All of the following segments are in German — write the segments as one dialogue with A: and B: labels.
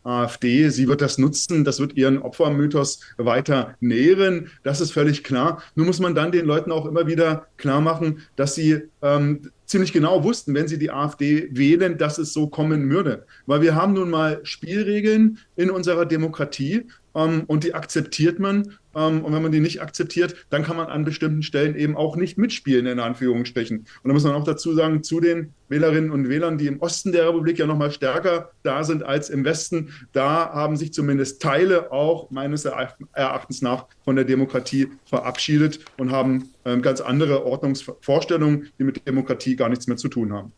A: AfD. Sie wird das nutzen, das wird ihren Opfermythos weiter nähren. Das ist völlig klar. Nur muss man dann den Leuten auch immer wieder klar machen, dass sie ziemlich genau wussten, wenn sie die AfD wählen, dass es so kommen würde. Weil wir haben nun mal Spielregeln in unserer Demokratie und die akzeptiert man. Und wenn man die nicht akzeptiert, dann kann man an bestimmten Stellen eben auch nicht mitspielen, in Anführungsstrichen. Und da muss man auch dazu sagen, zu den Wählerinnen und Wählern, die im Osten der Republik ja noch mal stärker da sind als im Westen, da haben sich zumindest Teile auch meines Erachtens nach von der Demokratie verabschiedet und haben ganz andere Ordnungsvorstellungen, die mit Demokratie gar nichts mehr zu tun haben.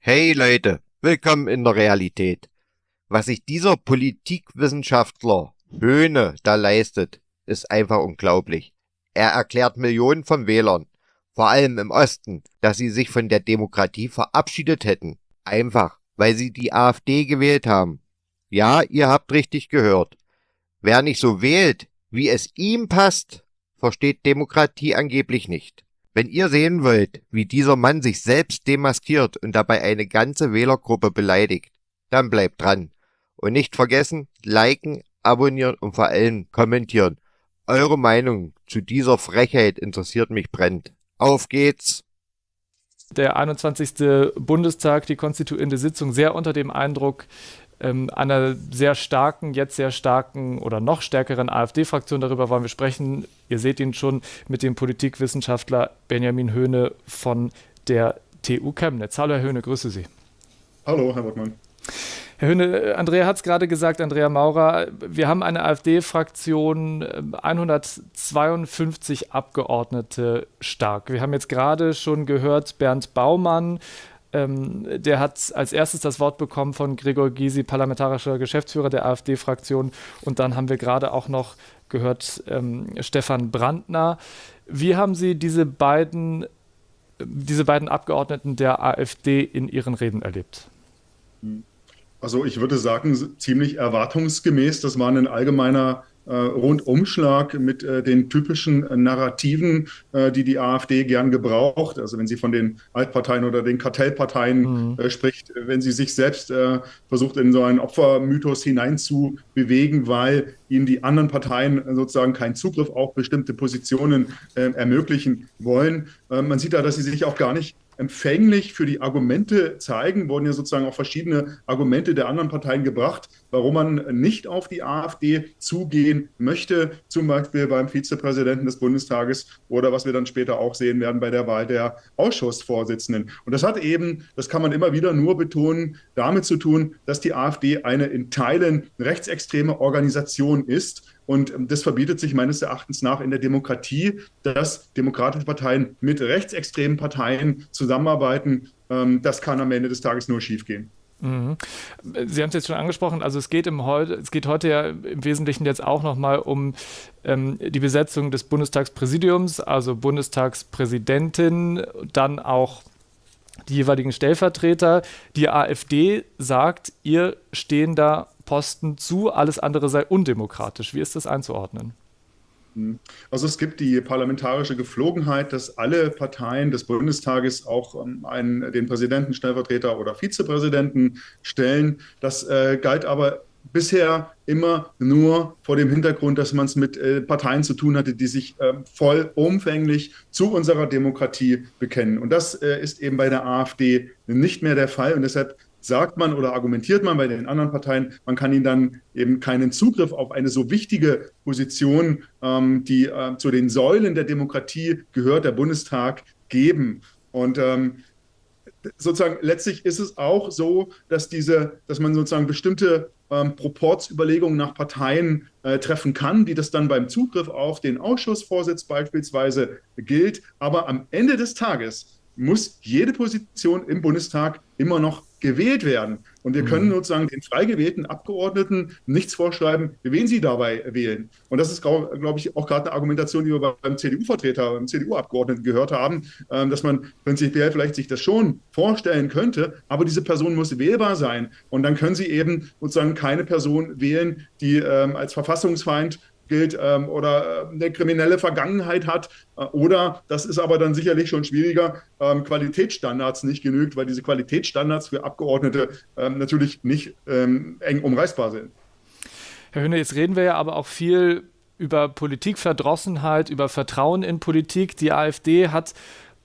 B: Hey Leute, willkommen in der Realität. Was sich dieser Politikwissenschaftler Höhne da leistet, ist einfach unglaublich. Er erklärt Millionen von Wählern, vor allem im Osten, dass sie sich von der Demokratie verabschiedet hätten. Einfach, weil sie die AfD gewählt haben. Ja, ihr habt richtig gehört. Wer nicht so wählt, wie es ihm passt, versteht Demokratie angeblich nicht. Wenn ihr sehen wollt, wie dieser Mann sich selbst demaskiert und dabei eine ganze Wählergruppe beleidigt, dann bleibt dran. Und nicht vergessen, liken, abonnieren und vor allem kommentieren. Eure Meinung zu dieser Frechheit interessiert mich brennend. Auf geht's!
C: Der 21. Bundestag, die konstituierende Sitzung, sehr unter dem Eindruck einer jetzt sehr starken oder noch stärkeren AfD-Fraktion. Darüber wollen wir sprechen. Ihr seht ihn schon mit dem Politikwissenschaftler Benjamin Höhne von der TU Chemnitz. Hallo Herr Höhne, grüße Sie.
A: Hallo, Herr Wortmann.
C: Herr Höhne, Andrea hat es gerade gesagt, Andrea Maurer, wir haben eine AfD-Fraktion, 152 Abgeordnete stark. Wir haben jetzt gerade schon gehört, Bernd Baumann, der hat als erstes das Wort bekommen von Gregor Gysi, parlamentarischer Geschäftsführer der AfD-Fraktion. Und dann haben wir gerade auch noch gehört Stefan Brandner. Wie haben Sie diese beiden Abgeordneten der AfD in Ihren Reden erlebt?
A: Also ich würde sagen, ziemlich erwartungsgemäß. Das war ein allgemeiner Rundumschlag mit den typischen Narrativen, die AfD gern gebraucht. Also wenn sie von den Altparteien oder den Kartellparteien spricht, wenn sie sich selbst versucht, in so einen Opfermythos hineinzubewegen, weil ihnen die anderen Parteien sozusagen keinen Zugriff auf bestimmte Positionen ermöglichen wollen. Man sieht da, dass sie sich auch gar nicht empfänglich für die Argumente zeigen, wurden ja sozusagen auch verschiedene Argumente der anderen Parteien gebracht, warum man nicht auf die AfD zugehen möchte, zum Beispiel beim Vizepräsidenten des Bundestages oder was wir dann später auch sehen werden bei der Wahl der Ausschussvorsitzenden. Und das hat eben, das kann man immer wieder nur betonen, damit zu tun, dass die AfD eine in Teilen rechtsextreme Organisation ist. Und das verbietet sich meines Erachtens nach in der Demokratie, dass demokratische Parteien mit rechtsextremen Parteien zusammenarbeiten. Das kann am Ende des Tages nur schiefgehen.
C: Mhm. Sie haben es jetzt schon angesprochen, also es geht heute ja im Wesentlichen jetzt auch nochmal um die Besetzung des Bundestagspräsidiums, also Bundestagspräsidentin, dann auch die jeweiligen Stellvertreter. Die AfD sagt, ihr stehender Posten zu, alles andere sei undemokratisch. Wie ist das einzuordnen?
A: Also es gibt die parlamentarische Gepflogenheit, dass alle Parteien des Bundestages auch den Präsidenten, Stellvertreter oder Vizepräsidenten stellen. Das galt aber bisher immer nur vor dem Hintergrund, dass man es mit Parteien zu tun hatte, die sich vollumfänglich zu unserer Demokratie bekennen. Und das ist eben bei der AfD nicht mehr der Fall. Und deshalb sagt man oder argumentiert man bei den anderen Parteien, man kann ihnen dann eben keinen Zugriff auf eine so wichtige Position, die zu den Säulen der Demokratie gehört, der Bundestag, geben. Und sozusagen letztlich ist es auch so, dass man sozusagen bestimmte Proporzüberlegungen nach Parteien treffen kann, die das dann beim Zugriff auf den Ausschussvorsitz beispielsweise gilt. Aber am Ende des Tages muss jede Position im Bundestag immer noch gewählt werden. Und wir können sozusagen den frei gewählten Abgeordneten nichts vorschreiben, wen sie dabei wählen. Und das ist, glaube ich, auch gerade eine Argumentation, die wir beim CDU-Vertreter, beim CDU-Abgeordneten gehört haben, dass man prinzipiell vielleicht sich das schon vorstellen könnte, aber diese Person muss wählbar sein. Und dann können sie eben sozusagen keine Person wählen, die als Verfassungsfeind gilt oder eine kriminelle Vergangenheit hat. Oder, das ist aber dann sicherlich schon schwieriger, Qualitätsstandards nicht genügt, weil diese Qualitätsstandards für Abgeordnete natürlich nicht eng umreißbar sind.
C: Herr Höhne, jetzt reden wir ja aber auch viel über Politikverdrossenheit, über Vertrauen in Politik. Die AfD hat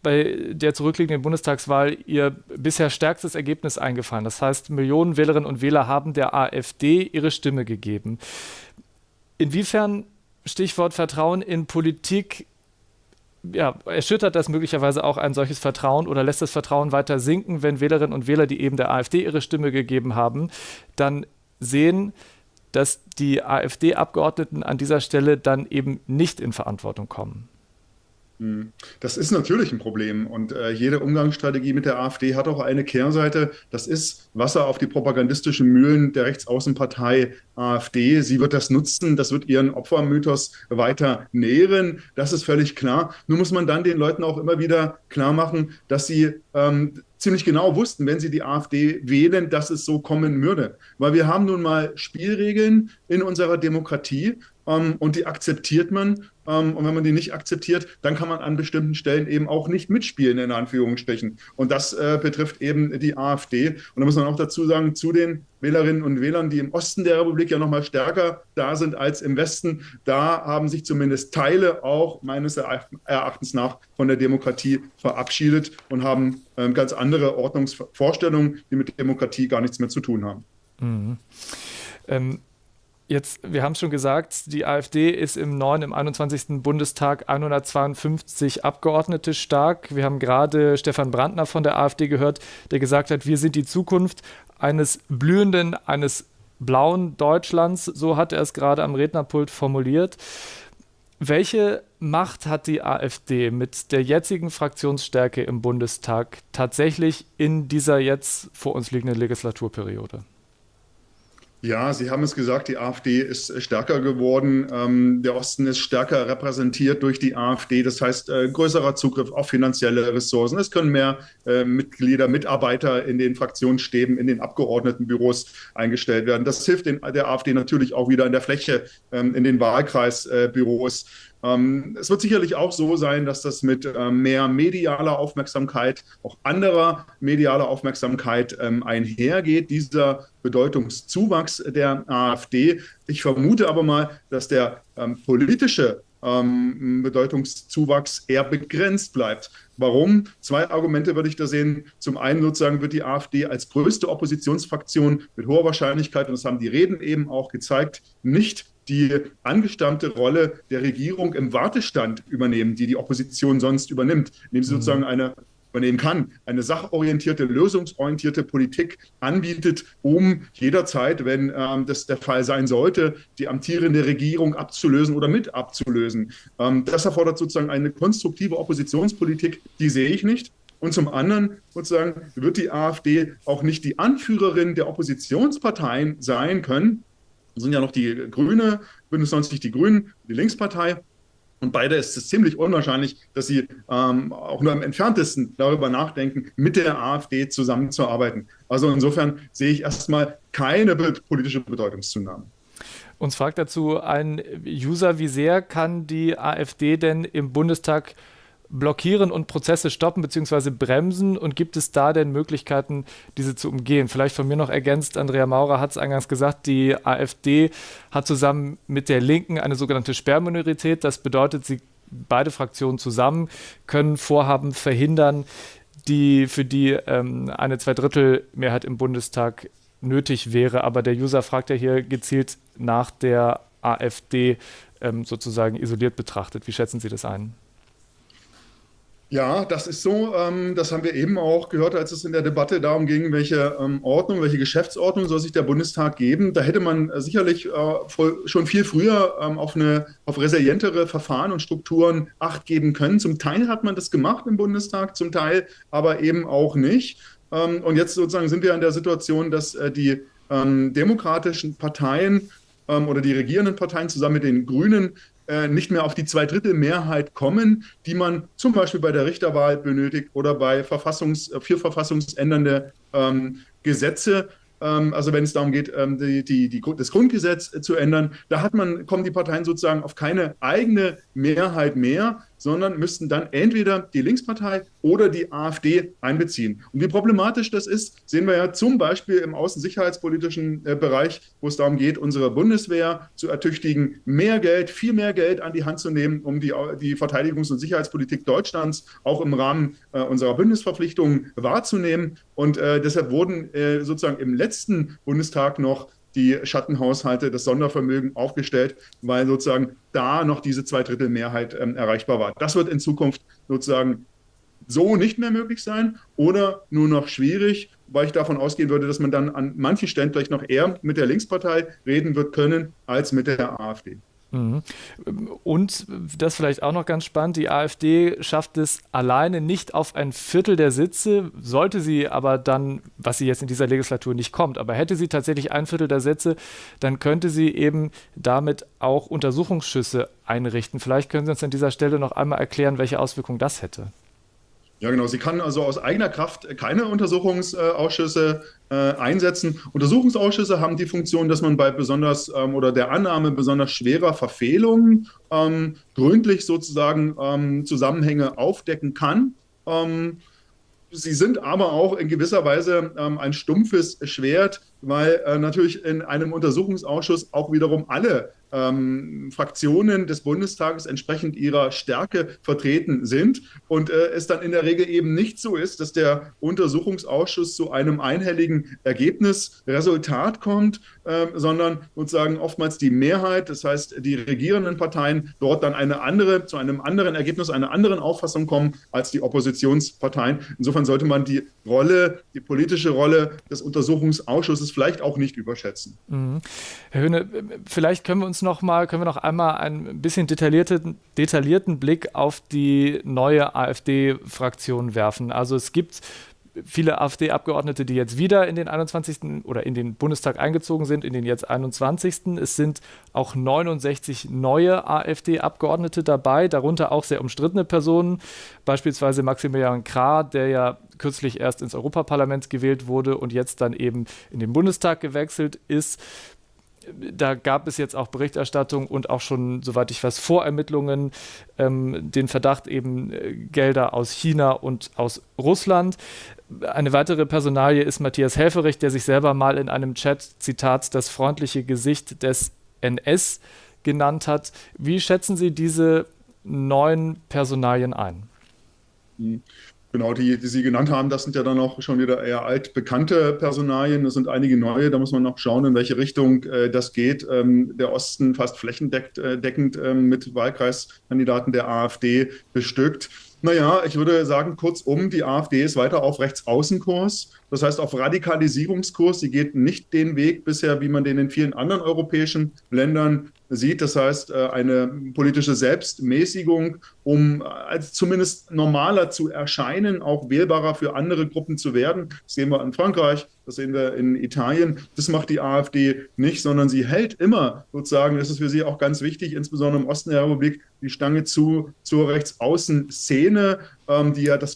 C: bei der zurückliegenden Bundestagswahl ihr bisher stärkstes Ergebnis eingefahren. Das heißt, Millionen Wählerinnen und Wähler haben der AfD ihre Stimme gegeben. Inwiefern, Stichwort Vertrauen in Politik, ja, erschüttert das möglicherweise auch ein solches Vertrauen oder lässt das Vertrauen weiter sinken, wenn Wählerinnen und Wähler, die eben der AfD ihre Stimme gegeben haben, dann sehen, dass die AfD-Abgeordneten an dieser Stelle dann eben nicht in Verantwortung kommen?
A: Das ist natürlich ein Problem und jede Umgangsstrategie mit der AfD hat auch eine Kehrseite. Das ist Wasser auf die propagandistischen Mühlen der Rechtsaußenpartei AfD. Sie wird das nutzen, das wird ihren Opfermythos weiter nähren. Das ist völlig klar. Nur muss man dann den Leuten auch immer wieder klar machen, dass sie ziemlich genau wussten, wenn sie die AfD wählen, dass es so kommen würde. Weil wir haben nun mal Spielregeln in unserer Demokratie und die akzeptiert man. Und wenn man die nicht akzeptiert, dann kann man an bestimmten Stellen eben auch nicht mitspielen, in Anführungsstrichen. Und das betrifft eben die AfD. Und da muss man auch dazu sagen, zu den Wählerinnen und Wählern, die im Osten der Republik ja noch mal stärker da sind als im Westen, da haben sich zumindest Teile auch meines Erachtens nach von der Demokratie verabschiedet und haben ganz andere Ordnungsvorstellungen, die mit Demokratie gar nichts mehr zu tun haben.
C: Mhm. Jetzt, wir haben es schon gesagt, die AfD ist im 21. Bundestag 152 Abgeordnete stark. Wir haben gerade Stefan Brandner von der AfD gehört, der gesagt hat, wir sind die Zukunft eines blühenden, eines blauen Deutschlands. So hat er es gerade am Rednerpult formuliert. Welche Macht hat die AfD mit der jetzigen Fraktionsstärke im Bundestag tatsächlich in dieser jetzt vor uns liegenden Legislaturperiode?
A: Ja, Sie haben es gesagt, die AfD ist stärker geworden. Der Osten ist stärker repräsentiert durch die AfD. Das heißt, größerer Zugriff auf finanzielle Ressourcen. Es können mehr Mitglieder, Mitarbeiter in den Fraktionsstäben, in den Abgeordnetenbüros eingestellt werden. Das hilft der AfD natürlich auch wieder in der Fläche, in den Wahlkreisbüros. Es wird sicherlich auch so sein, dass das mit mehr medialer Aufmerksamkeit, auch anderer medialer Aufmerksamkeit einhergeht, dieser Bedeutungszuwachs der AfD. Ich vermute aber mal, dass der politische Bedeutungszuwachs eher begrenzt bleibt. Warum? Zwei Argumente würde ich da sehen. Zum einen sozusagen wird die AfD als größte Oppositionsfraktion mit hoher Wahrscheinlichkeit, und das haben die Reden eben auch gezeigt, nicht die angestammte Rolle der Regierung im Wartestand übernehmen, die die Opposition sonst übernimmt, indem sie sozusagen übernehmen kann, eine sachorientierte, lösungsorientierte Politik anbietet, um jederzeit, wenn das der Fall sein sollte, die amtierende Regierung abzulösen oder mit abzulösen. Das erfordert sozusagen eine konstruktive Oppositionspolitik, die sehe ich nicht. Und zum anderen sozusagen wird die AfD auch nicht die Anführerin der Oppositionsparteien sein können. Das sind ja noch die Grüne, Bündnis 90 die Grünen, die Linkspartei. Und beide ist es ziemlich unwahrscheinlich, dass sie auch nur am entferntesten darüber nachdenken, mit der AfD zusammenzuarbeiten. Also insofern sehe ich erstmal keine politische Bedeutungszunahme.
C: Uns fragt dazu ein User, wie sehr kann die AfD denn im Bundestag blockieren und Prozesse stoppen bzw. bremsen, und gibt es da denn Möglichkeiten, diese zu umgehen? Vielleicht von mir noch ergänzt, Andrea Maurer hat es eingangs gesagt, die AfD hat zusammen mit der Linken eine sogenannte Sperrminorität. Das bedeutet, beide Fraktionen zusammen können Vorhaben verhindern, für die eine Zweidrittelmehrheit im Bundestag nötig wäre. Aber der User fragt ja hier gezielt nach der AfD sozusagen isoliert betrachtet. Wie schätzen Sie das ein?
A: Ja, das ist so. Das haben wir eben auch gehört, als es in der Debatte darum ging, welche welche Geschäftsordnung soll sich der Bundestag geben. Da hätte man sicherlich schon viel früher auf resilientere Verfahren und Strukturen Acht geben können. Zum Teil hat man das gemacht im Bundestag, zum Teil aber eben auch nicht. Und jetzt sozusagen sind wir in der Situation, dass die demokratischen Parteien oder die regierenden Parteien zusammen mit den Grünen nicht mehr auf die Zweidrittelmehrheit kommen, die man zum Beispiel bei der Richterwahl benötigt oder bei für verfassungsändernde Gesetze. also wenn es darum geht, das Grundgesetz zu ändern, da kommen die Parteien sozusagen auf keine eigene Mehrheit mehr, sondern müssten dann entweder die Linkspartei oder die AfD einbeziehen. Und wie problematisch das ist, sehen wir ja zum Beispiel im außensicherheitspolitischen Bereich, wo es darum geht, unsere Bundeswehr zu ertüchtigen, viel mehr Geld an die Hand zu nehmen, um die Verteidigungs- und Sicherheitspolitik Deutschlands auch im Rahmen unserer Bündnisverpflichtungen wahrzunehmen. Und deshalb wurden sozusagen im letzten Bundestag noch die Schattenhaushalte, das Sondervermögen aufgestellt, weil sozusagen da noch diese Zweidrittelmehrheit erreichbar war. Das wird in Zukunft sozusagen so nicht mehr möglich sein oder nur noch schwierig, weil ich davon ausgehen würde, dass man dann an manchen Stellen vielleicht noch eher mit der Linkspartei reden wird können als mit der AfD.
C: Und das vielleicht auch noch ganz spannend, die AfD schafft es alleine nicht auf ein Viertel der Sitze, sollte sie aber dann, was sie jetzt in dieser Legislatur nicht kommt, aber hätte sie tatsächlich ein Viertel der Sitze, dann könnte sie eben damit auch Untersuchungsschüsse einrichten. Vielleicht können Sie uns an dieser Stelle noch einmal erklären, welche Auswirkungen das hätte.
A: Ja, genau. Sie kann also aus eigener Kraft keine Untersuchungsausschüsse einsetzen. Untersuchungsausschüsse haben die Funktion, dass man bei besonders oder der Annahme besonders schwerer Verfehlungen gründlich sozusagen Zusammenhänge aufdecken kann. Sie sind aber auch in gewisser Weise ein stumpfes Schwert, weil natürlich in einem Untersuchungsausschuss auch wiederum alle Fraktionen des Bundestages entsprechend ihrer Stärke vertreten sind und es dann in der Regel eben nicht so ist, dass der Untersuchungsausschuss zu einem einhelligen Resultat kommt, sondern sozusagen oftmals die Mehrheit, das heißt die regierenden Parteien, dort dann zu einem anderen Ergebnis, einer anderen Auffassung kommen als die Oppositionsparteien. Insofern sollte man die politische Rolle des Untersuchungsausschusses vielleicht auch nicht überschätzen.
C: Herr Höhne, vielleicht können wir noch einmal ein bisschen detaillierten Blick auf die neue AfD-Fraktion werfen. Also es gibt viele AfD-Abgeordnete, die jetzt wieder in den 21. oder in den Bundestag eingezogen sind, in den jetzt 21. Es sind auch 69 neue AfD-Abgeordnete dabei, darunter auch sehr umstrittene Personen, beispielsweise Maximilian Krah, der ja kürzlich erst ins Europaparlament gewählt wurde und jetzt dann eben in den Bundestag gewechselt ist. Da gab es jetzt auch Berichterstattung und auch schon, soweit ich weiß, Vorermittlungen, den Verdacht eben Gelder aus China und aus Russland. Eine weitere Personalie ist Matthias Helfferich, der sich selber mal in einem Chat, Zitat, das freundliche Gesicht des NS genannt hat. Wie schätzen Sie diese neuen Personalien ein?
A: Genau, die Sie genannt haben, das sind ja dann auch schon wieder eher altbekannte Personalien. Das sind einige neue, da muss man noch schauen, in welche Richtung das geht. Der Osten fast flächendeckend mit Wahlkreiskandidaten der AfD bestückt. Naja, ich würde sagen, kurzum, die AfD ist weiter auf Rechtsaußenkurs, das heißt auf Radikalisierungskurs. Sie geht nicht den Weg bisher, wie man den in vielen anderen europäischen Ländern sieht. Das heißt, eine politische Selbstmäßigung, um als zumindest normaler zu erscheinen, auch wählbarer für andere Gruppen zu werden. Das sehen wir in Frankreich, das sehen wir in Italien. Das macht die AfD nicht, sondern sie hält immer sozusagen, das ist für sie auch ganz wichtig, insbesondere im Osten der Republik, die Stange zur Rechtsaußenszene, die ja das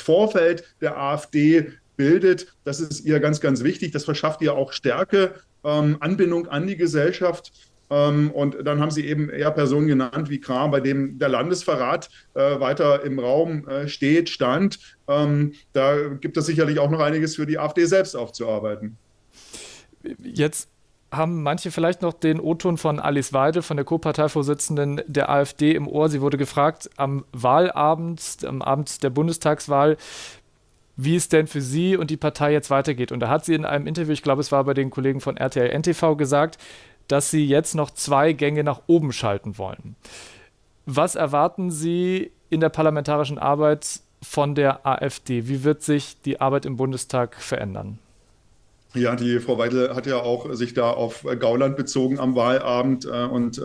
A: Vorfeld der AfD bildet. Das ist ihr ganz, ganz wichtig. Das verschafft ihr auch Stärke, Anbindung an die Gesellschaft. Und dann haben Sie eben eher Personen genannt wie Krah, bei dem der Landesverrat weiter im Raum stand. Da gibt es sicherlich auch noch einiges für die AfD selbst aufzuarbeiten.
C: Jetzt haben manche vielleicht noch den O-Ton von Alice Weidel, von der Co-Parteivorsitzenden der AfD im Ohr. Sie wurde gefragt am Wahlabend, am Abend der Bundestagswahl, wie es denn für sie und die Partei jetzt weitergeht. Und da hat sie in einem Interview, ich glaube, es war bei den Kollegen von RTL NTV, gesagt, dass sie jetzt noch 2 Gänge nach oben schalten wollen. Was erwarten Sie in der parlamentarischen Arbeit von der AfD? Wie wird sich die Arbeit im Bundestag verändern?
A: Ja, die Frau Weidel hat ja auch sich da auf Gauland bezogen am Wahlabend und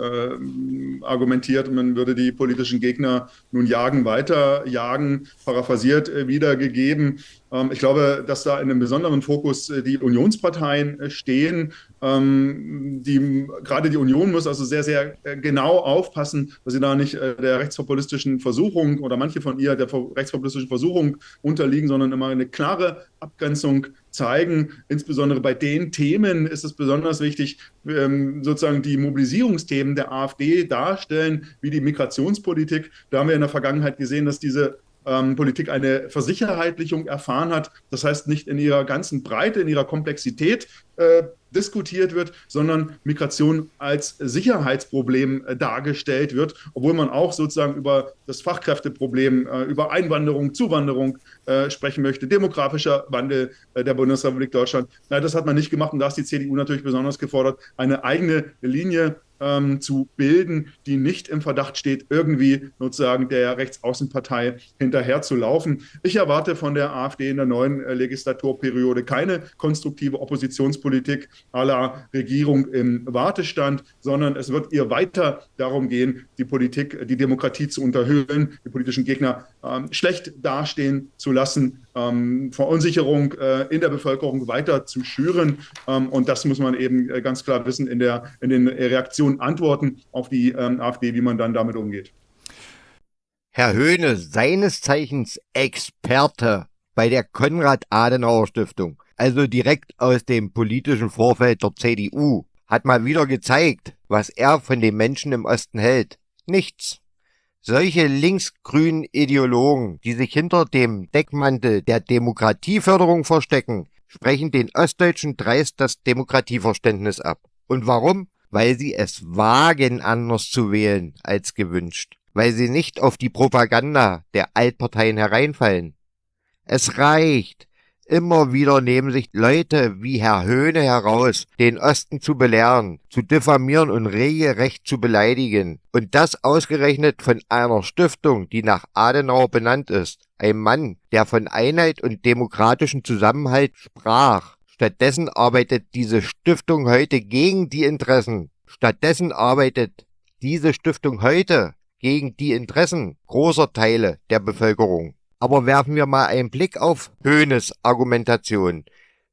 A: argumentiert, man würde die politischen Gegner nun weiter jagen, paraphrasiert wiedergegeben. Ich glaube, dass da in einem besonderen Fokus die Unionsparteien stehen. Gerade die Union muss also sehr, sehr genau aufpassen, dass sie da nicht der rechtspopulistischen Versuchung oder manche von ihr der rechtspopulistischen Versuchung unterliegen, sondern immer eine klare Abgrenzung zeigen, insbesondere bei den Themen ist es besonders wichtig, sozusagen die Mobilisierungsthemen der AfD darstellen, wie die Migrationspolitik. Da haben wir in der Vergangenheit gesehen, dass diese Politik eine Versicherheitlichung erfahren hat. Das heißt, nicht in ihrer ganzen Breite, in ihrer Komplexität diskutiert wird, sondern Migration als Sicherheitsproblem dargestellt wird, obwohl man auch sozusagen über das Fachkräfteproblem, über Einwanderung, Zuwanderung sprechen möchte, demografischer Wandel der Bundesrepublik Deutschland. Das hat man nicht gemacht und da ist die CDU natürlich besonders gefordert, eine eigene Linie zu bilden, die nicht im Verdacht steht, irgendwie sozusagen der Rechtsaußenpartei hinterher zu laufen. Ich erwarte von der AfD in der neuen Legislaturperiode keine konstruktive Oppositionspolitik à la Regierung im Wartestand, sondern es wird ihr weiter darum gehen, die Politik, die Demokratie zu unterhöhlen, die politischen Gegner schlecht dastehen zu lassen, Verunsicherung in der Bevölkerung weiter zu schüren. Und das muss man eben ganz klar wissen in den Reaktionen, Antworten auf die AfD, wie man dann damit umgeht.
B: Herr Höhne, seines Zeichens Experte bei der Konrad-Adenauer-Stiftung, also direkt aus dem politischen Vorfeld der CDU, hat mal wieder gezeigt, was er von den Menschen im Osten hält. Nichts. Solche linksgrünen Ideologen, die sich hinter dem Deckmantel der Demokratieförderung verstecken, sprechen den Ostdeutschen dreist das Demokratieverständnis ab. Und warum? Weil sie es wagen, anders zu wählen als gewünscht. Weil sie nicht auf die Propaganda der Altparteien hereinfallen. Es reicht. Immer wieder nehmen sich Leute wie Herr Höhne heraus, den Osten zu belehren, zu diffamieren und regelrecht zu beleidigen. Und das ausgerechnet von einer Stiftung, die nach Adenauer benannt ist. Ein Mann, der von Einheit und demokratischem Zusammenhalt sprach. Stattdessen arbeitet diese Stiftung heute gegen die Interessen. Stattdessen arbeitet diese Stiftung heute gegen die Interessen großer Teile der Bevölkerung. Aber werfen wir mal einen Blick auf Höhnes Argumentation.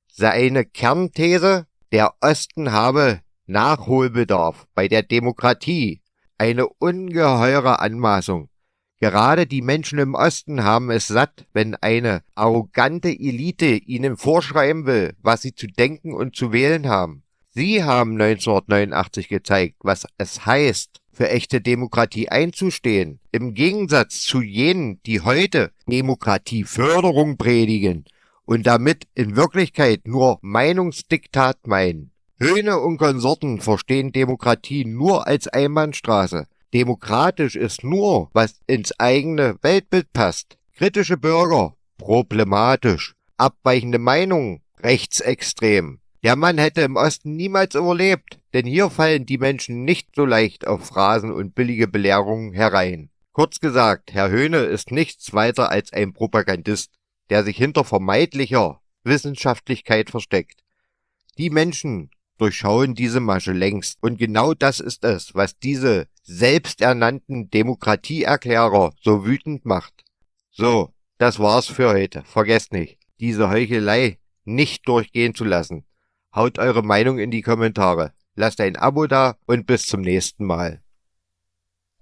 B: Seine Kernthese, der Osten habe Nachholbedarf bei der Demokratie. Eine ungeheure Anmaßung. Gerade die Menschen im Osten haben es satt, wenn eine arrogante Elite ihnen vorschreiben will, was sie zu denken und zu wählen haben. Sie haben 1989 gezeigt, was es heißt, für echte Demokratie einzustehen. Im Gegensatz zu jenen, die heute Demokratieförderung predigen und damit in Wirklichkeit nur Meinungsdiktat meinen. Höhne und Konsorten verstehen Demokratie nur als Einbahnstraße. Demokratisch ist nur, was ins eigene Weltbild passt. Kritische Bürger, problematisch. Abweichende Meinungen, rechtsextrem. Der Mann hätte im Osten niemals überlebt, denn hier fallen die Menschen nicht so leicht auf Phrasen und billige Belehrungen herein. Kurz gesagt, Herr Höhne ist nichts weiter als ein Propagandist, der sich hinter vermeintlicher Wissenschaftlichkeit versteckt. Die Menschen durchschauen diese Masche längst und genau das ist es, was diese selbsternannten Demokratieerklärer so wütend macht. So, das war's für heute. Vergesst nicht, diese Heuchelei nicht durchgehen zu lassen. Haut eure Meinung in die Kommentare, lasst ein Abo da und bis zum nächsten Mal.